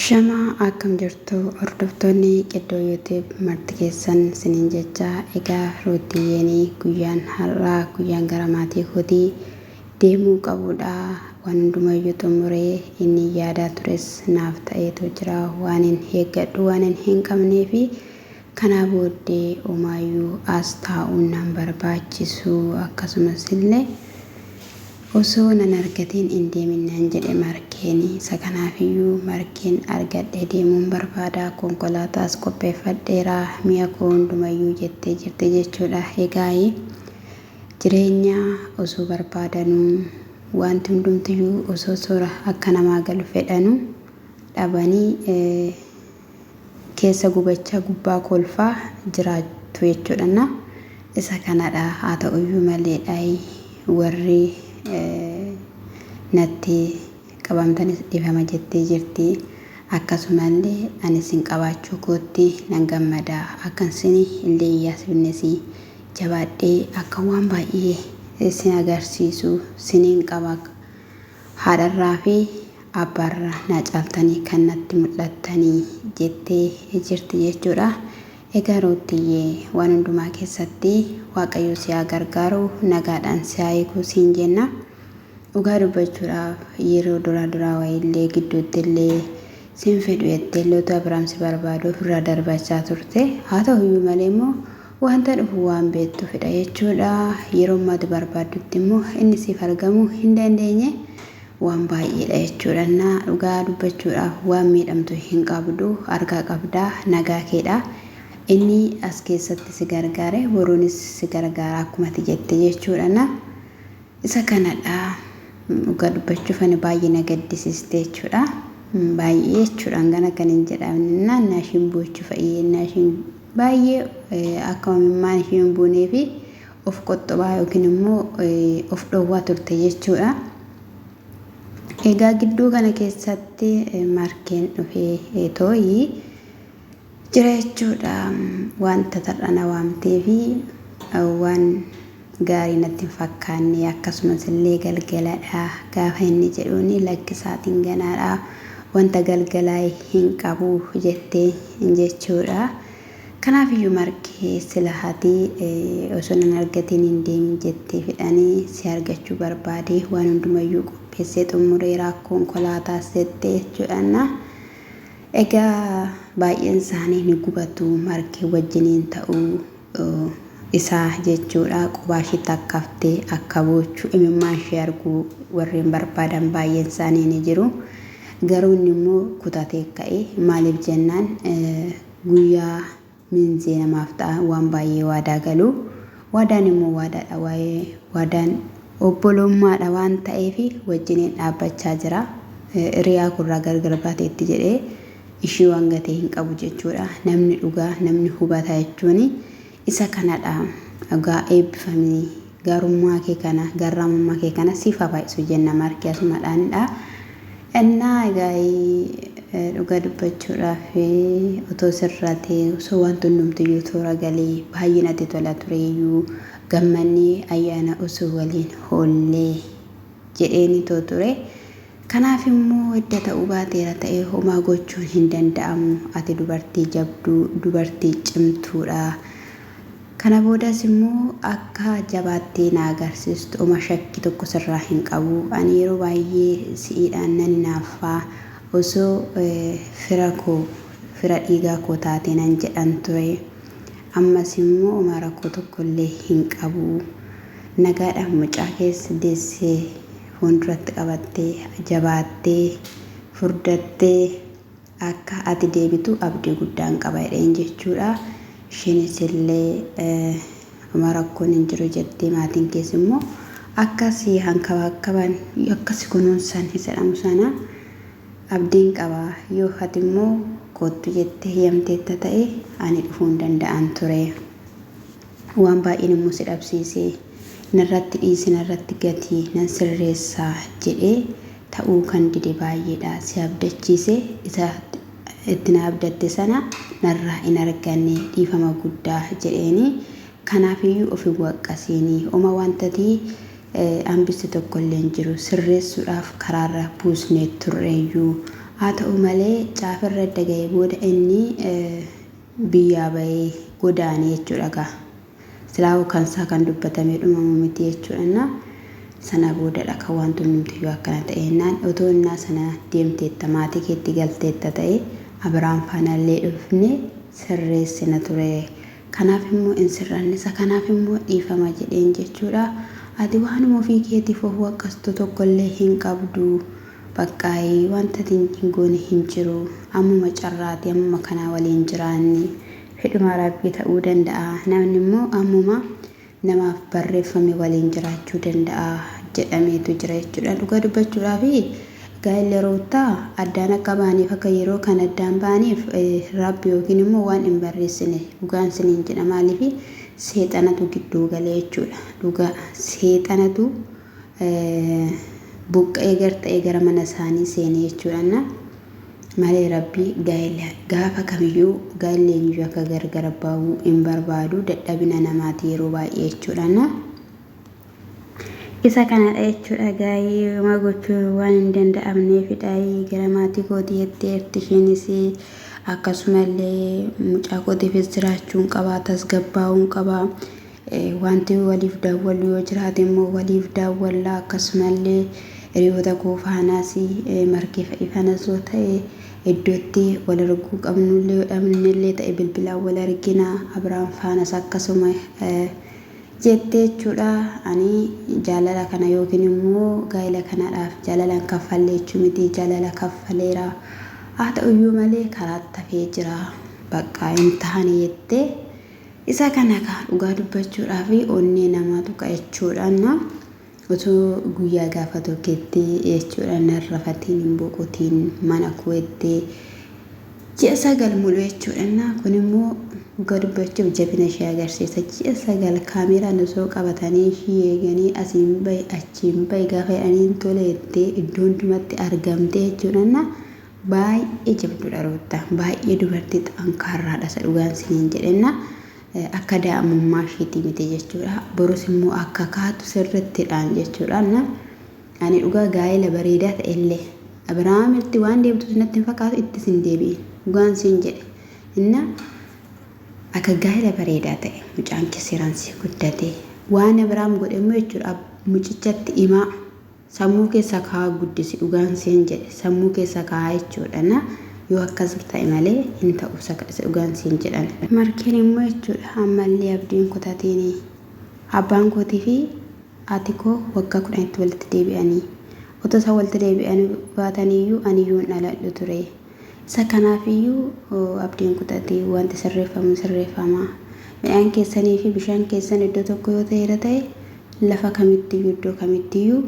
Shama akkam jirtu hordoftoonni Qiddoo YouTube marti keessan siniin jecha egaa rootiyeenii guyyaan har'aa guyyaan gara maatii kootii deemuu qabudha. Waan hundumayyuu xumuree inni yaadaa tures naaf ta'eetu jira waan eeggadhu waan hin qabnee fi kana booddee omaayyuu as taa'uun nan barbaachisu akkasumas illee osoo nan argatiin hin deeminaan jedhe markeeni isa kanaafiyyuu markeen argadhee deemuun barbaada. Konkolaataas qopheeffadheera mi'a koo hundumayyuu jettee jirti jechuudha. Egaa jireenya osoo barbaadanuu wanti hundumtiyyuu osoo soora akka namaa galu fedhanuu dhabanii keessa gubachaa gubbaa kolfaa jiraattu jechuudha. Isa kanadha haa ta'uyyuu maleedha warri natti qabamtanis dhifama jettee jirti. Akkasumallee anis hin qabaachuu kootti nan gammada. Akkan sini illee yaasifnesi jabaadhee akka waan baay'ee isin agarsiisu siniin qaba. Haadharraa fi abbaarraa na caaltanii kan natti mul'attanii jettee jirti jechuudha. Egaa rootiyyee waan hundumaa keessatti Waaqayyo si haa gargaaru nagaadhaan si haa eegu siin jenna. Dhugaa dubbachuudhaaf yeroo duraa wayiillee gidduutti illee siin fedhu jettee loota Abiraam si barbaadu ofirraa darbachaa turte. Haa ta'uyyuu malee immoo wanta dhufu waan beektuufidha jechuudha. Yeroo uummata barbaaddutti immoo inni siif argamuu hin dandeenye waan baay'eedha jechuudha. Dhugaa dubbachuudhaaf waan miidhamtu hin qabdu argaa qabdaa nagaa keedha. Inni as keessatti si gargaare boruunis si gargaara akkuma ati jette jechuudha. Isa kanadha dhugaa dubbachuuf ani baay'ee na gaddisiiste jechuudha. Baay'ee jechuudha hangana kan hin jedhamne naannaa ishiin boochuu fa'ii ishiin baay'ee akka mamimmaan ishiin hin buunee fi of qoxxobaa yookiin immoo of dhowwaa turte jechuudha. Egaa gidduu kana keessatti markeen dhufee tooyii jira jechuudha. Wanta tar'ana waamtee fi waan gaarii natti hin fakkaanne akkasumas illee galgaladha gaafa inni jedhuuni lakkisaatiin ganaadha wanta galgalaa hin qabu jettee jechuudha. Kanaafiyyuu markee sila hatii osoo nan argatiin hin deemin jettee fidhanii si argachuu barbaade waan hundumayyuu qopheessee xumureera konkolaataas jettee jechuudha. Egaa baay'een isaanii ni gubatu markee wajjiniin ta'uu isaa jechuudha. Qubaa ishee takkaftee akka boochuu imimmaan ishee arguu warreen barbaadan baay'een isaanii ni jiru. Garuu inni immoo kutatee ka'e maaliif jennaan guyyaa miinzee namaaf ta'a waan baay'ee waadaa galu. Waadaan immoo waadaadha waadaan obbolummaadha waan ta'eef wajjiniin dhaabbachaa jira. Hiriyaa kurraa gargar baateetti jedhee ishii waan gatee hin qabu jechuudha. Namni dhugaa namni hubata jechuun isa kanadha. Egaa eebbifamii gaarummaa kee kana garraamummaa kee kana siif haa baay'isu jenna markee asumadhaanidha. Innaa egaa dhugaa dubbachuudhaaf otoo sirraa ta'e osoo wanti hundumtiyyuu toora galee baay'ee natti tola tureeyyuu gammannee ayyaana osoo waliin oollee jedheeni ture. Kanaaf immoo edda ta'uu baateera ta'e homaa gochuun hin danda'amu. Ati dubartii jabduu dubartii cimtuudha. Kana boodas immoo akka jabaattee na agarsiistu oma shakkii tokko sirraa hin qabu. Ani yeroo baay'ee si'iidhaan nan hinaaffaa osoo fira dhiigaa koo taate nan jedhan ture. Ammas immoo oma rakkoo tokkollee hin qabu. Nagaadhaan mucaa keessa deessee fuulduratti qabattee jabaattee furdattee akka ati deebitu abdii guddaan qaba jedheen jechuudha. Isheenis illee oma rakkoon hin jiru jettee maatiin keessa immoo akkasii hankabaakkaban akkasii kunuunsan jedhamu sana abdiin qaba. Yoo ati immoo kottu jettee hiyamteetta ta'e ani dhufuu hin danda'an ture. Waan baay'een immoo si dhabsiisee narratti dhiisi narratti gatii nan sirreessaa jedhee ta'uu kan dide baay'eedha. Si abdachiise isa itti na abdatte sana narraa hin arganne dhiifama guddaa jedheeni. Kanaafiyyuu ofi waqqasiini oma wantatii hambisi tokkollee hin jiru sirreessuudhaaf karaarra buusnee turreeyyuu haa ta'u malee caafirra daga'ee booda inni biyyaa bahee godaanee jechuudha. Silaa kan isaa kan dubbatamee dhumamu miti jechuudha. Sana boodadha kan wanti hundumtiyyuu akkana ta'ennaan otoo innaa sana deemteetta maatii keetti galteetta ta'e Abiraam faanallee dhufne sirreessina ture. Kanaaf immoo in sirrannisa kanaaf immoo dhiifama jedheen jechuudha. Ati waanuma ofii keetiif of waqqastu tokkollee hin qabdu. Baqqaayii wanta goone hin jiru. Ammuma carraati ammuma kanaa waliin jiraanni. Fedhuma Rabbii ta'uu danda'a. Namni immoo ammuma namaaf barreeffame waliin jiraachuu danda'a jedhameetu jira jechuudha. Dhugaa dubbachuudhaaf gaa'elli roottaa addaan akka baaniif akka yeroo kan addaan baaniif Rabbi yookiin immoo waan hin barreessine dhugaan siniin jedha. Maaliif seexanatu gidduu galee jechuudha. Dhugaa seexanatu buqqa'ee garta'ee gara mana isaanii seenee jechuudha. Malee Rabbi gaa'ela gaafa kamiyyuu gaa'elli eenyuu akka gargar bahu hin barbaadu dadhabina namaati yeroo baay'ee jechuudha. Isa kanadha jechuudha gaa'ee ma gochuu waan hin danda'amneefidha. Gara maatii kootii jetteerti isheenis akkasumallee mucaa kootiifis jiraachuun qabaa tasgabbaa'uun qabaa. Wanti waliif daawwallu yoo jiraate immoo waliif daawwalla. Akkasumallee hiriyoota koo faanaas margeef ifanas yoo ta'e iddootti wal arguu qabnullee dhabnillee ta'e bilbilaan wal argina. Abiraam faanas akkasuma jettee jechuudha. Ani jaalala kana yookiin immoo gaa'ela kanaadhaaf jaalalaan kaffallee jechuu miti jaalala kaffaleera. Haa ta'uyyuu malee karaatti hafee jira. Bakka hin taane jettee isa kana dhugaa dubbachuudhaaf onnee namaatu jechuudha. Otoo guyyaa gaafa tokketti jechuudha narrafatiin hin boqotiin mana kuwettee ji'a 9 mulu jechuudha. Kun immoo dhugaa dubbachuuf jabina ishee agarsiisa. Ji'a 9 kaameraan osoo qabatanii ishee eeganii asiin bahi achiin bahi gaafa jedhanii tole jettee iddoo hundumatti argamte jechuudha. Baay'ee jabduudha roottaa. Baay'ee dubartii xankaarraadha isa dhugaan siniin jedhenna. Akka daa'imummaa isheetii miti jechuudha. Borus immoo akka kaatu sirrittidhaan jechuudha. Ani dhugaa gaa'ela bareedaa ta'ellee Abiraamitti waan deemtu natti hin fakkaatu itti sin deebi'in dhugaan sin jedhe. Inna akka gaa'ela bareedaa ta'e mucaan keesseraan si guddate waan Abiraam godhe immoo jechuudha. Mucichatti himaa sammuu keessa kaa'aa guddisi dhugaan sin jedhe sammuu keessa kaa'aa jechuudha. Yoo akkas ta'e malee hin ta'u dhugaan sin jedhan. Markeen immoo jechuudha ammallee abdiin kutatiin abbaan kootii fi haati koo waggaa 10 walitti deebi'anii otoo isaan walitti deebi'anii baataniyyuu aniyyuu hin dhaladhu ture. Isa kanaafiyyuu abdiin kutatee wanti sirreeffamu sirreeffama. Midhaan keessanii fi bishaan keessan iddoo tokko yoo ta'e lafa kamittiyyuu iddoo kamittiyyuu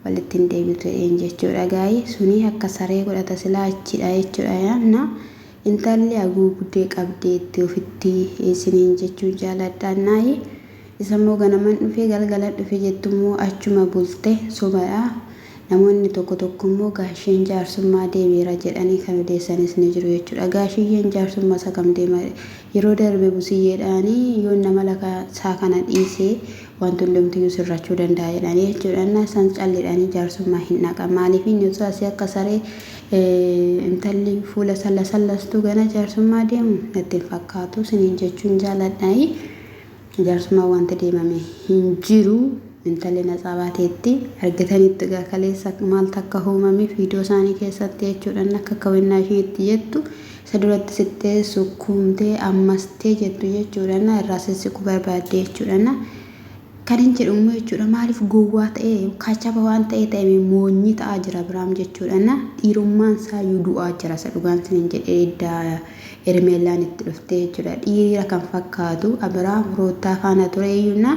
walitti hin deebitu jechuudha. Gaa'ee suni akka saree godhata silaa achidha jechuudha. Intalli haguugdee qabdee itti ofitti isiniin jechuun jaaladha. Isa immoo ganaman dhufee galgala dhufee jettummoo achuma bulte sobaadha. Namoonni tokko tokko immoo gaasheen jaarsummaa deebiira jedhanii kan odeessanis ni jiru jechuudha. Gaashiyyeen jaarsummaa isa kam deema yeroo darbe busiyyeedhaanii yoo nama lafa isaa kana dhiisee wanti hundumtiyyuu sirrachuu danda'a jedhanii jechuudha. Isaan calleedhaanii jaarsummaa hin naqan. Maaliif inni osoo asii akka saree intalli fuula sallastu gana jaarsummaa deemu natti hin fakkaatu siniin jechuun jaaladha. Jaarsummaa wanta deemame hin jiru. Intalli natsaa baateetti argatanitti kaleessa maal takka uumame viidiyoo isaanii keessatti jechuudha. Akka kawwinnaa ishee itti jettu isa duratti sittee sukkuumtee ammastee jettu jechuudha. Irraa sissiquu barbaadde jechuudha. Kan hin jedhamu jechuudha. Maaliif gowwaa ta'e kachaba waan ta'e moonyi ta'aa jira Abiraam jechuudha. Dhiirummaan isaa iyyuu du'aa jira isa dhugaan siniin jedhee edda Ermeellaan itti dhuftee jechuudha. Dhiira kan fakkaatu Abiraam roottaa faana ture iyyuuna.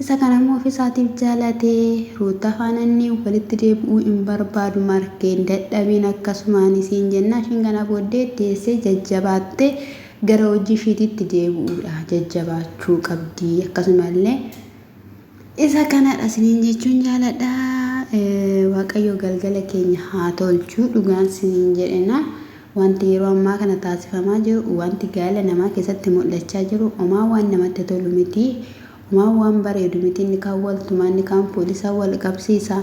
Isa kana immoo ofiisaatiif jaalatee roottaa faana inni walitti deebi'uu hin barbaadu. Markeen dadhabeen akkasumaan isiin jenna ishiin kana booddee deessee jajjabaattee gara hojii isheetitti deebi'uudha. Jajjabaachuu qabdi akkasumallee isa kanadha siniin jechuun jaaladha. Waaqayyo galgala keenya haa tolchu dhugaan siniin jedhena. Wanti yeroo ammaa kana taasifamaa jiru wanti gaa'ela namaa keessatti mul'achaa jiru homaa waan namatti tolu miti. Maa waan bareedu miti inni kaan waltuma inni kaan poolisa wal qabsiisa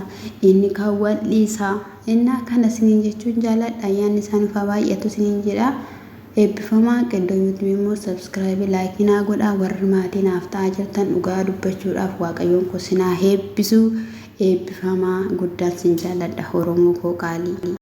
inni kaan wal dhiisa innaa kana isiniin jechuun jaaladha. Ayyaanni isaaniif haa baay'atu isiniin jedha. Eebbifamaa qeddoo YouTube immoo subscribe like naa godhaa. Warri maatii naaf ta'aa jirtan dhugaa dubbachuudhaaf Waaqayyoon koo sinaa eebbisu. Eebbifamaa guddaan sin jaaladha Oromoo koo qaalii.